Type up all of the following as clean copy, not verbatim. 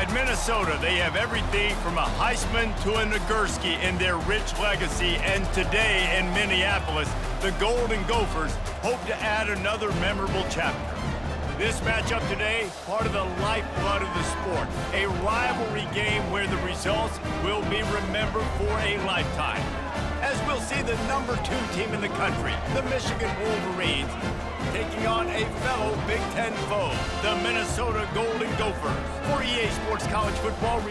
At Minnesota, they have everything from a Heisman to a Nagurski in their rich legacy, and today in Minneapolis, the Golden Gophers hope to add another memorable chapter. This matchup today, part of the lifeblood of the sport, a rivalry game where the results will be remembered for a lifetime. As we'll see the number 2 team in the country, the Michigan Wolverines, taking on a fellow Big Ten foe, the Minnesota Golden Gophers. For EA Sports College Football.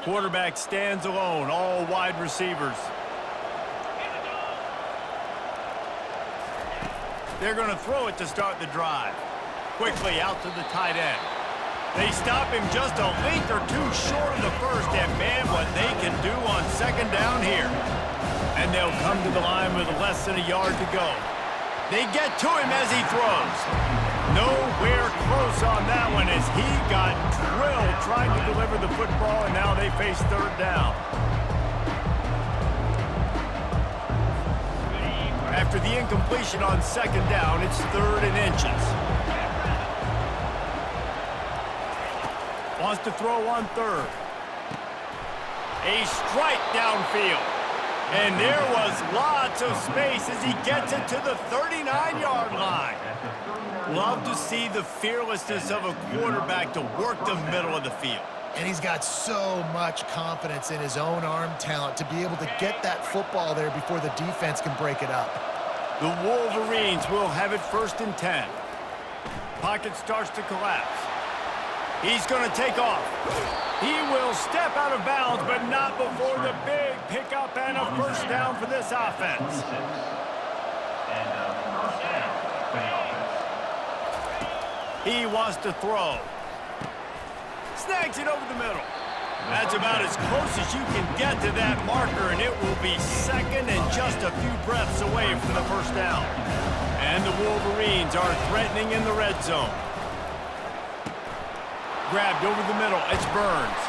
Quarterback stands alone, all wide receivers. They're going to throw it to start the drive. Quickly out to the tight end. They stop him just a length or two short of the first, and man, what they can do on second down here. And they'll come to the line with less than a yard to go. They get to him as he throws. Nowhere close on that one as he got drilled trying to deliver the football, and now they face third down. After the incompletion on second down, it's 3rd and inches. Wants to throw on 3rd. A strike downfield. And there was lots of space as he gets it to the 39-yard line. Love to see the fearlessness of a quarterback to work the middle of the field. And he's got so much confidence in his own arm talent to be able to get that football there before the defense can break it up. The Wolverines will have it 1st and 10. Pocket starts to collapse. He's going to take off. He will step out of bounds, but not before the big pickup and a first down for this offense. He wants to throw. Snags it over the middle. That's about as close as you can get to that marker, and it will be 2nd and just a few breaths away from the first down. And the Wolverines are threatening in the red zone. Grabbed over the middle. It's Burns.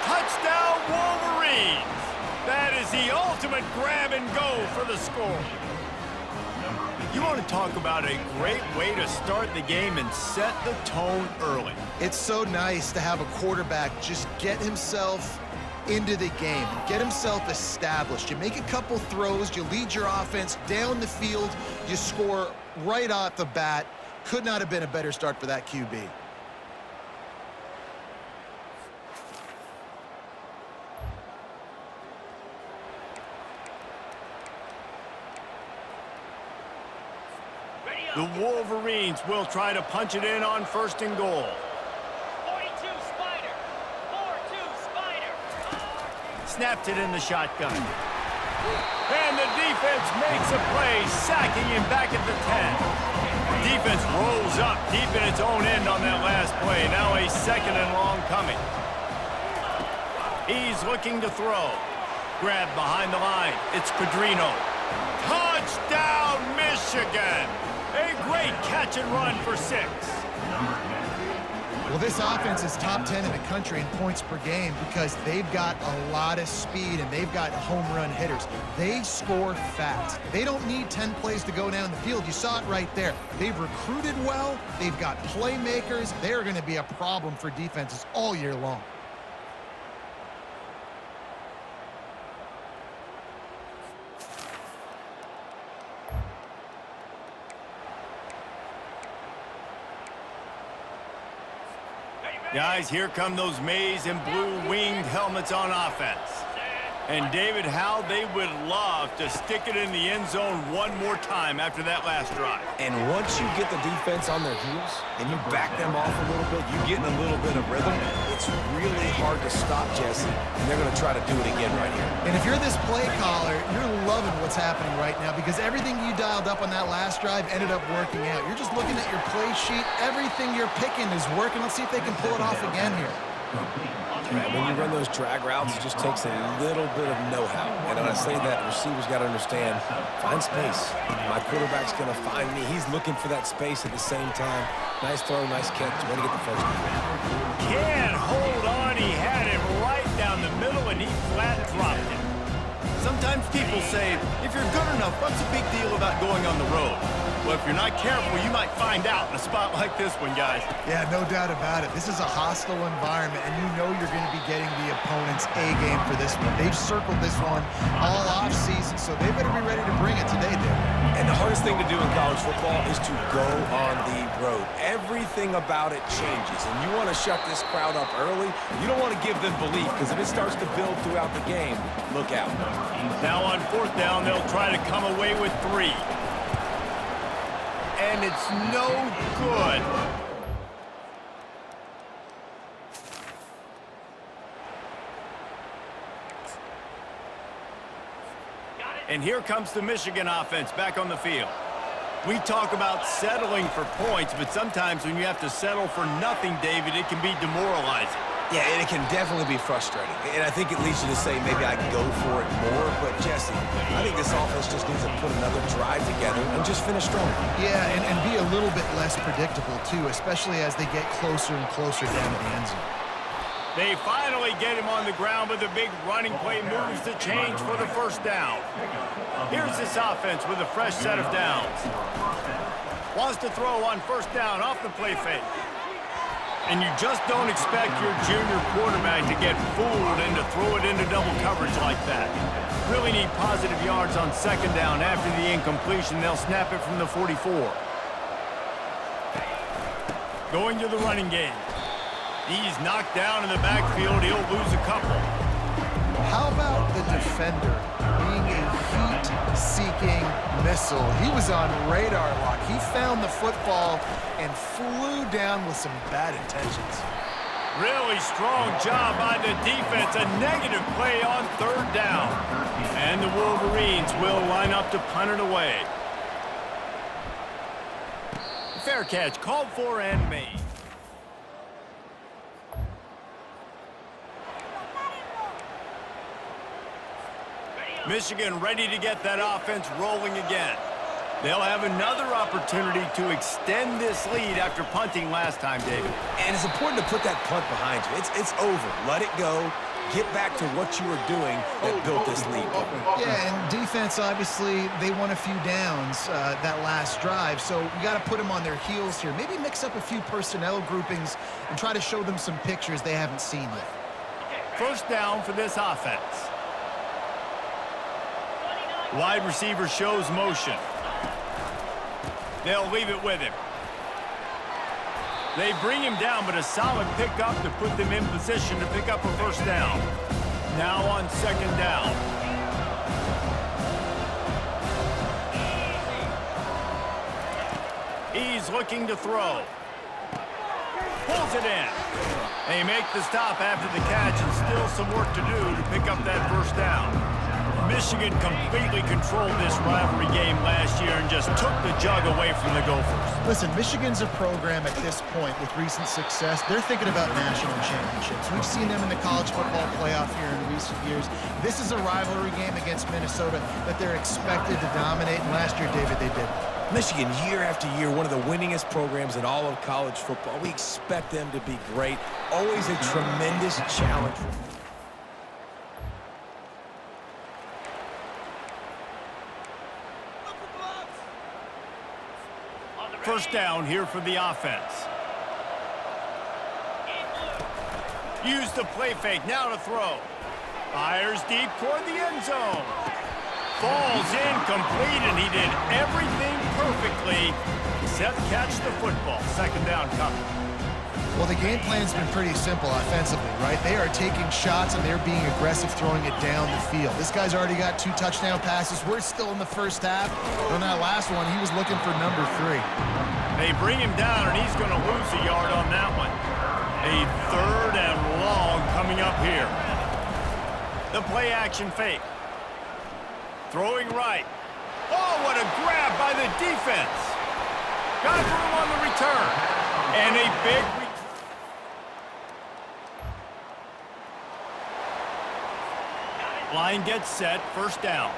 Touchdown, Wolverines! That is the ultimate grab and go for the score. You want to talk about a great way to start the game and set the tone early. It's so nice to have a quarterback just get himself into the game, get himself established. You make a couple throws, you lead your offense down the field, you score right off the bat. Could not have been a better start for that QB. The Wolverines will try to punch it in on 1st and goal. 42 Spider. 4-2 Spider. Snapped it in the shotgun. And the defense makes a play, sacking him back at the 10. Defense rolls up deep in its own end on that last play. Now a 2nd and long coming. He's looking to throw. Grabbed behind the line. It's Pedrino. Touchdown, Michigan! A great catch and run for 6. Well, this offense is top 10 in the country in points per game because they've got a lot of speed and they've got home run hitters. They score fast. They don't need 10 plays to go down the field. You saw it right there. They've recruited well. They've got playmakers. They're going to be a problem for defenses all year long. Guys, here come those maize and blue winged helmets on offense. And David, how they would love to stick it in the end zone one more time after that last drive. And once you get the defense on their heels and you back them off a little bit, you get in a little bit of rhythm, it's really hard to stop Jesse, and they're going to try to do it again right here. And if you're this play caller, you're loving what's happening right now because everything you dialed up on that last drive ended up working out. You're just looking at your play sheet. Everything you're picking is working. Let's see if they can pull it off again here. Man, when you run those drag routes, it just takes a little bit of know-how. And when I say that, receivers got to understand, find space. My quarterback's going to find me. He's looking for that space at the same time. Nice throw, nice catch. Way to get the first down. Can't hold on. He had it right down the middle, and he flat dropped it. Sometimes people say, if you're good enough, what's the big deal about going on the road? Well, if you're not careful, you might find out in a spot like this one, guys. Yeah, no doubt about it. This is a hostile environment, and you know you're going to be getting the opponent's A game for this one. They've circled this one all off-season, so they better be ready to bring it today, David. And the hardest thing to do in college football is to go on the road. Everything about it changes, and you want to shut this crowd up early. You don't want to give them belief, because if it starts to build throughout the game, look out. Now on 4th down, they'll try to come away with 3. And it's no good. And here comes the Michigan offense back on the field. We talk about settling for points, but sometimes when you have to settle for nothing, David, it can be demoralizing. Yeah, and it can definitely be frustrating. And I think it leads you to say maybe I can go for it more. But, Jesse, I think this offense just needs to put another drive together and just finish strong. Yeah, and be a little bit less predictable, too, especially as they get closer and closer down to the end zone. They finally get him on the ground, but the big running play moves the change for the 1st down. Here's this offense with a fresh set of downs. Wants to throw on 1st down off the play fake. And you just don't expect your junior quarterback to get fooled and to throw it into double coverage like that. Really need positive yards on 2nd down. After the incompletion, they'll snap it from the 44. Going to the running game. He's knocked down in the backfield. He'll lose a couple. How about the defender being a heat-seeking missile? He was on radar lock. He found the football and flew down with some bad intentions. Really strong job by the defense. A negative play on 3rd down. And the Wolverines will line up to punt it away. Fair catch called for and made. Michigan ready to get that offense rolling again. They'll have another opportunity to extend this lead after punting last time, David. And it's important to put that punt behind you. It's over. Let it go. Get back to what you were doing that built this lead. Yeah, and defense, obviously, they won a few downs that last drive, so you got to put them on their heels here. Maybe mix up a few personnel groupings and try to show them some pictures they haven't seen yet. 1st down for this offense. Wide receiver shows motion. They'll leave it with him. They bring him down, but a solid pickup to put them in position to pick up a 1st down. Now on 2nd down. He's looking to throw. Pulls it in. They make the stop after the catch, and still some work to do to pick up that 1st down. Michigan completely controlled this rivalry game last year and just took the jug away from the Gophers. Listen, Michigan's a program at this point with recent success. They're thinking about national championships. We've seen them in the college football playoff here in recent years. This is a rivalry game against Minnesota that they're expected to dominate, and last year, David, they did. Michigan, year after year, one of the winningest programs in all of college football. We expect them to be great. Always a tremendous challenge. 1st down here for the offense. Use the play fake, now to throw. Fires deep toward the end zone. Falls incomplete, and he did everything perfectly except catch the football. 2nd down coming. Well, the game plan's been pretty simple offensively, right? They are taking shots, and they're being aggressive throwing it down the field. This guy's already got 2 touchdown passes. We're still in the 1st half. On that last one, he was looking for number 3. They bring him down, and he's going to lose a yard on that one. A 3rd and long coming up here. The play action fake. Throwing right. Oh, what a grab by the defense. Got room on the return. And a big Line gets set, first down.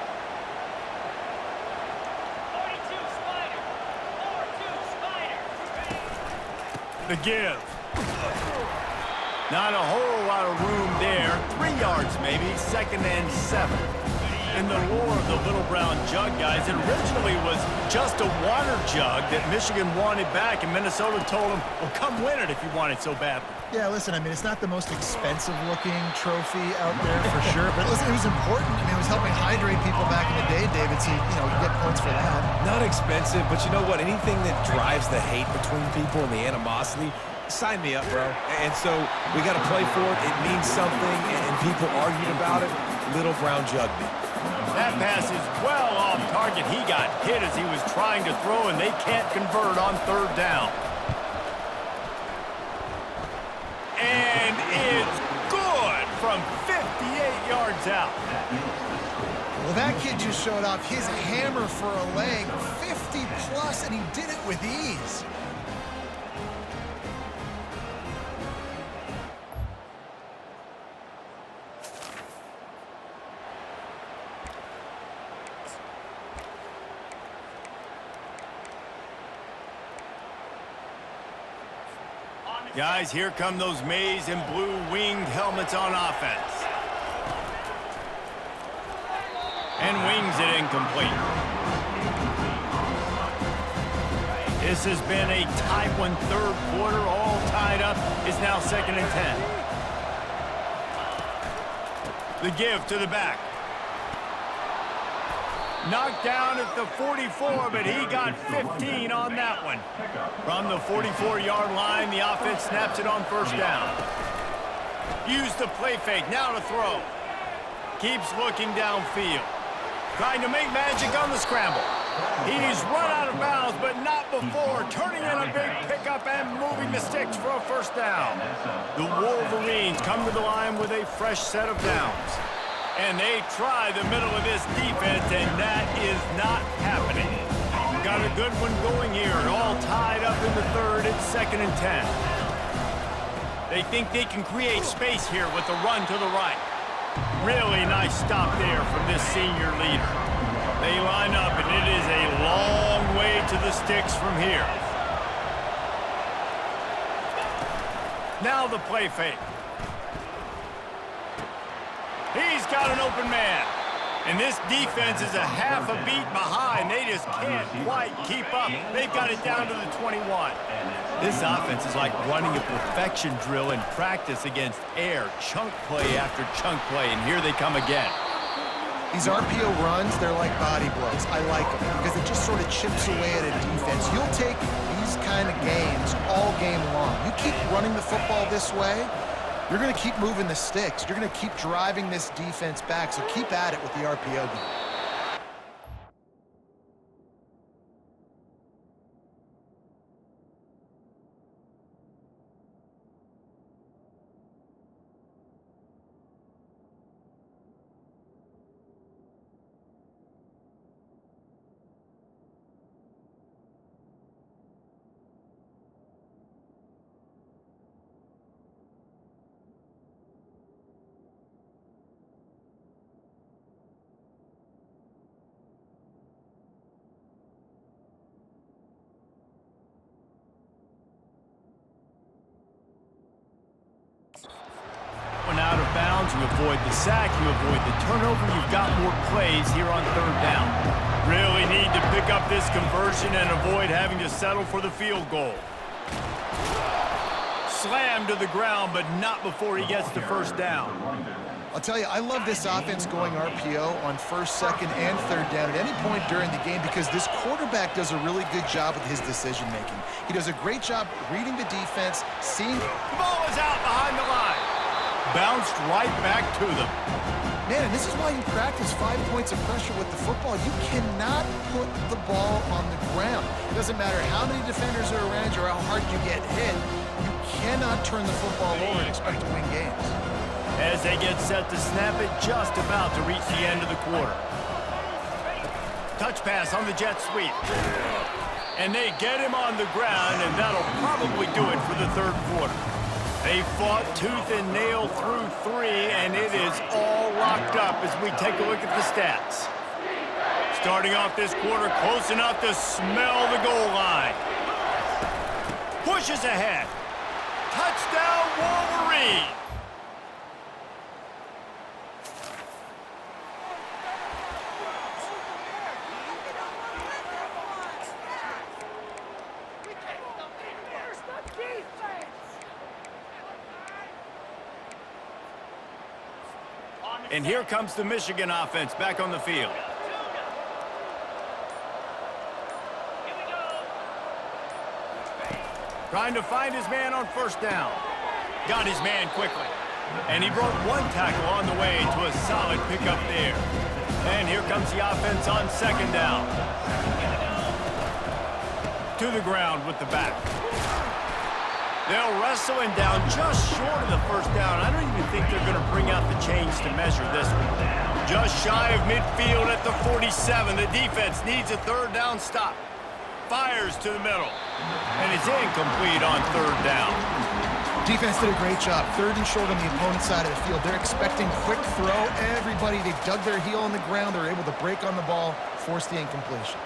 42 Spider. 4-2 Spider. The give. Not a whole lot of room there. 3 yards maybe, 2nd and 7. In the lore of the Little Brown Jug, guys, it originally was just a water jug that Michigan wanted back, and Minnesota told them, well, come win it if you want it so badly. Yeah, listen, I mean, it's not the most expensive-looking trophy out there for sure, but listen, it was important. I mean, it was helping hydrate people back in the day, David, so, you get points for that. Not expensive, but you know what? Anything that drives the hate between people and the animosity, sign me up, bro. And so we got to play for it. It means something, and people argued about it. Little Brown Jug did. That pass is well off target. He got hit as he was trying to throw, and they can't convert on 3rd down. And it's good from 58 yards out. Well, that kid just showed off his hammer for a leg, 50-plus, and he did it with ease. Guys, here come those maize and blue winged helmets on offense. And wings it incomplete. This has been a tight one, 3rd quarter, all tied up. It's now 2nd and 10. The give to the back. Knocked down at the 44, but he got 15 on that one. From the 44-yard line, the offense snaps it on 1st down. Use the play fake, now to throw. Keeps looking downfield. Trying to make magic on the scramble. He's run out of bounds, but not before. Turning in a big pickup and moving the sticks for a 1st down. The Wolverines come to the line with a fresh set of downs. And they try the middle of this defense, and that is not happening. Got a good one going here, all tied up in the 3rd. It's 2nd and 10. They think they can create space here with the run to the right. Really nice stop there from this senior leader. They line up, and it is a long way to the sticks from here. Now the play fake. He's got an open man. And this defense is a half a beat behind. They just can't quite keep up. They've got it down to the 21. This offense is like running a perfection drill in practice against air. Chunk play after chunk play, and here they come again. These RPO runs, they're like body blows. I like them because it just sort of chips away at a defense. You'll take these kind of games all game long. You keep running the football this way, you're going to keep moving the sticks. You're going to keep driving this defense back, so keep at it with the RPO game. Out of bounds, you avoid the sack, you avoid the turnover, you've got more plays here on 3rd down. Really need to pick up this conversion and avoid having to settle for the field goal. Slammed to the ground, but not before he gets to 1st down. I'll tell you, I love this offense going RPO on 1st, 2nd, and 3rd down at any point during the game because this quarterback does a really good job with his decision-making. He does a great job reading the defense, seeing... The ball is out behind the line. Bounced right back to them. Man, and this is why you practice 5 points of pressure with the football. You cannot put the ball on the ground. It doesn't matter how many defenders are around you or how hard you get hit. You cannot turn the football over and expect to win games. As they get set to snap it, just about to reach the end of the quarter. Touch pass on the jet sweep. And they get him on the ground, and that'll probably do it for the 3rd quarter. They fought tooth and nail through 3, and it is all locked up as we take a look at the stats. Starting off this quarter, close enough to smell the goal line. Pushes ahead. Touchdown, Wolverine! And here comes the Michigan offense back on the field. Trying to find his man on first down. Got his man quickly. And he broke one tackle on the way to a solid pickup there. And here comes the offense on second down. To the ground with the back. They'll wrestle him down just short of the first down. I don't even think they're going to bring out the chains to measure this one. Just shy of midfield at the 47. The defense needs a third down stop. Fires to the middle. And it's incomplete on third down. Defense did a great job. Third and short on the opponent's side of the field. They're expecting quick throw. Everybody, they dug their heel on the ground. They're able to break on the ball, force the incompletion.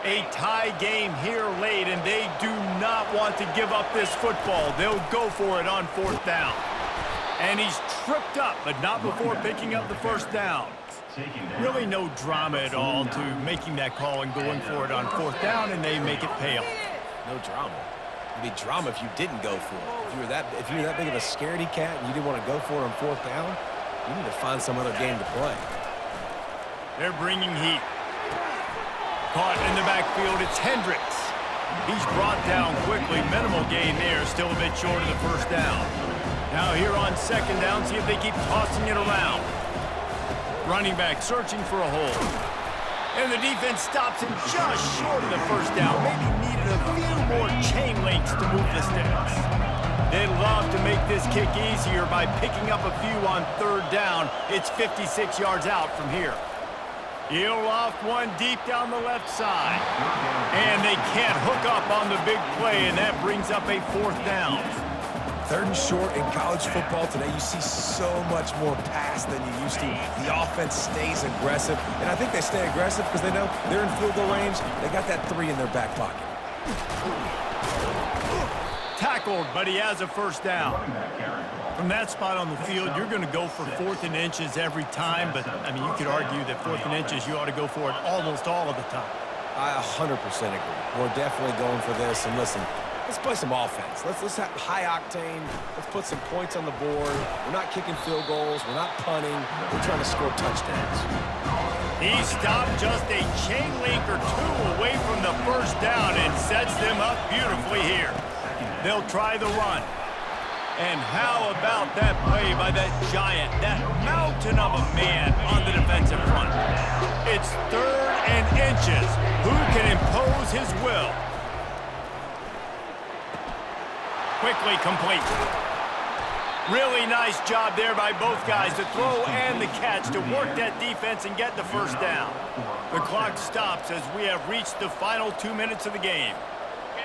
A tie game here late, and they do not want to give up this football. They'll go for it on fourth down. And he's tripped up, but not before picking up the first down. Really no drama at all to making that call and going for it on fourth down, and they make it pay off. No drama. It'd be drama if you didn't go for it. If you were that big of a scaredy cat and you didn't want to go for it on fourth down, you need to find some other game to play. They're bringing heat. Caught in the backfield, it's Hendricks. He's brought down quickly. Minimal gain there, still a bit short of the first down. Now here on second down, see if they keep tossing it around. Running back searching for a hole. And the defense stops him just short of the first down. Maybe needed a few more chain links to move the sticks. They'd love to make this kick easier by picking up a few on third down. It's 56 yards out from here. He'll loft one deep down the left side. And they can't hook up on the big play, and that brings up a fourth down. Third and short in college football today, you see so much more pass than you used to. The offense stays aggressive, and I think they stay aggressive because they know they're in field goal range. They got that 3 in their back pocket. Tackled, but he has a first down. From that spot on the field, you're going to go for 4th and inches every time, but, I mean, you could argue that 4th and inches, you ought to go for it almost all of the time. I 100% agree. We're definitely going for this, and listen, let's play some offense. Let's have high octane. Let's put some points on the board. We're not kicking field goals. We're not punting. We're trying to score touchdowns. He stopped just a chain link or 2 away from the first down and sets them up beautifully here. They'll try the run. And how about that play by that giant, that mountain of a man on the defensive front? It's 3rd and inches. Who can impose his will? Quickly complete. Really nice job there by both guys, the throw and the catch, to work that defense and get the first down. The clock stops as we have reached the final 2 minutes of the game.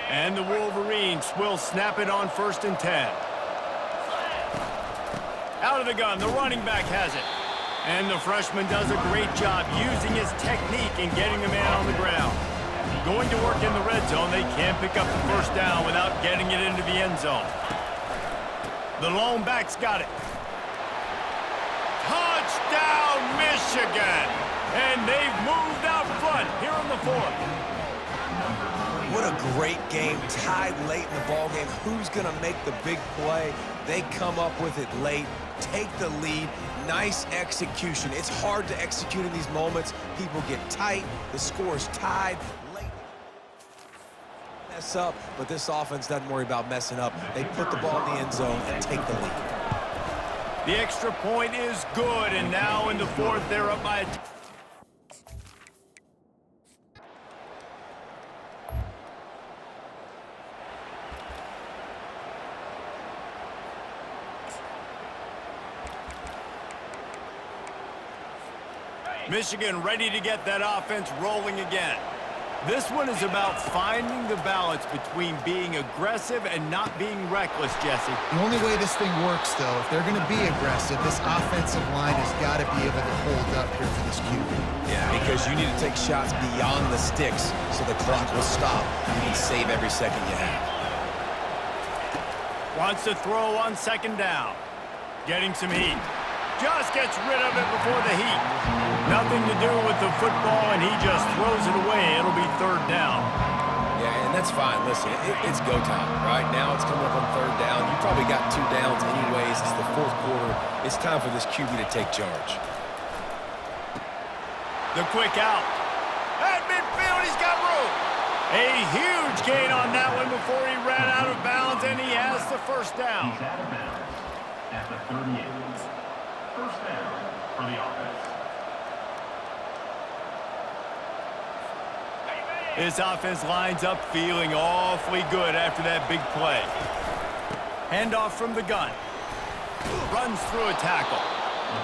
And the Wolverines will snap it on 1st and 10. Out of the gun, the running back has it. And the freshman does a great job using his technique and getting the man on the ground. Going to work in the red zone, they can't pick up the first down without getting it into the end zone. The lone back's got it. Touchdown, Michigan! And they've moved out front here in the 4th. What a great game, tied late in the ball game. Who's going to make the big play? They come up with it late, take the lead. Nice execution. It's hard to execute in these moments. People get tight. The score is tied. Late. Mess up, but this offense doesn't worry about messing up. They put the ball in the end zone and take the lead. The extra point is good, and now in the 4th, they're up by a... Michigan ready to get that offense rolling again. This one is about finding the balance between being aggressive and not being reckless, Jesse. The only way this thing works, though, if they're going to be aggressive, this offensive line has got to be able to hold up here for this QB. Yeah, because you need to take shots beyond the sticks so the clock will stop. You can save every second you have. Wants to throw on second down. Getting some heat. Just gets rid of it before the heat. Nothing to do with the football, and he just throws it away. It'll be third down. Yeah, and that's fine. Listen, it's go time, right? Now it's coming up on third down. You probably got 2 downs anyways. It's the fourth quarter. It's time for this QB to take charge. The quick out. At midfield, he's got room. A huge gain on that one before he ran out of bounds, and he has the first down. He's out of bounds at the 38. First down for the offense. This offense lines up feeling awfully good after that big play. Handoff from the gun. Runs through a tackle.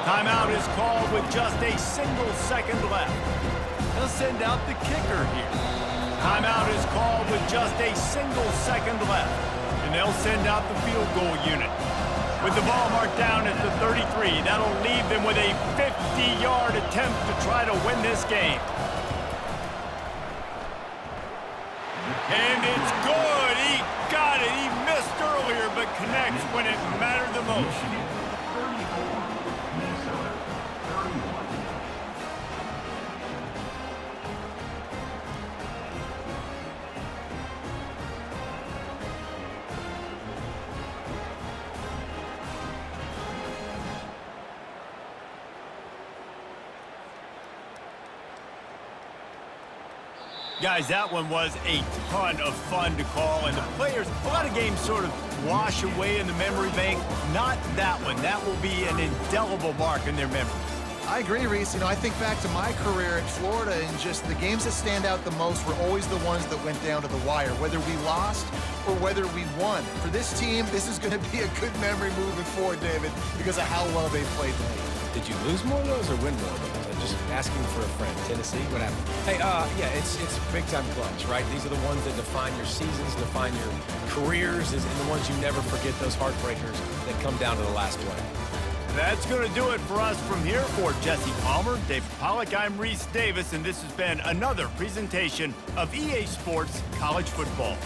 Timeout is called with just a single second left. They'll send out the kicker here. Timeout is called with just a single second left. And they'll send out the field goal unit. With the ball marked down at the 33, that'll leave them with a 50-yard attempt to try to win this game. And it's good. He got it. He missed earlier, but connects when it mattered the most. Minnesota 31. Guys, that one was a ton of fun to call, and the players, a lot of games sort of wash away in the memory bank. Not that one. That will be an indelible mark in their memories. I agree, Reese. You know, I think back to my career at Florida, and just the games that stand out the most were always the ones that went down to the wire, whether we lost or whether we won. For this team, this is going to be a good memory moving forward, David, because of how well they played tonight. Did you lose more of those or win more of those? I'm just asking for a friend. Tennessee, what happened? Hey, yeah, it's big-time clutch, right? These are the ones that define your seasons, define your careers, and the ones you never forget, those heartbreakers that come down to the last play. That's going to do it for us from here. For Jesse Palmer, David Pollack, I'm Reese Davis, and this has been another presentation of EA Sports College Football.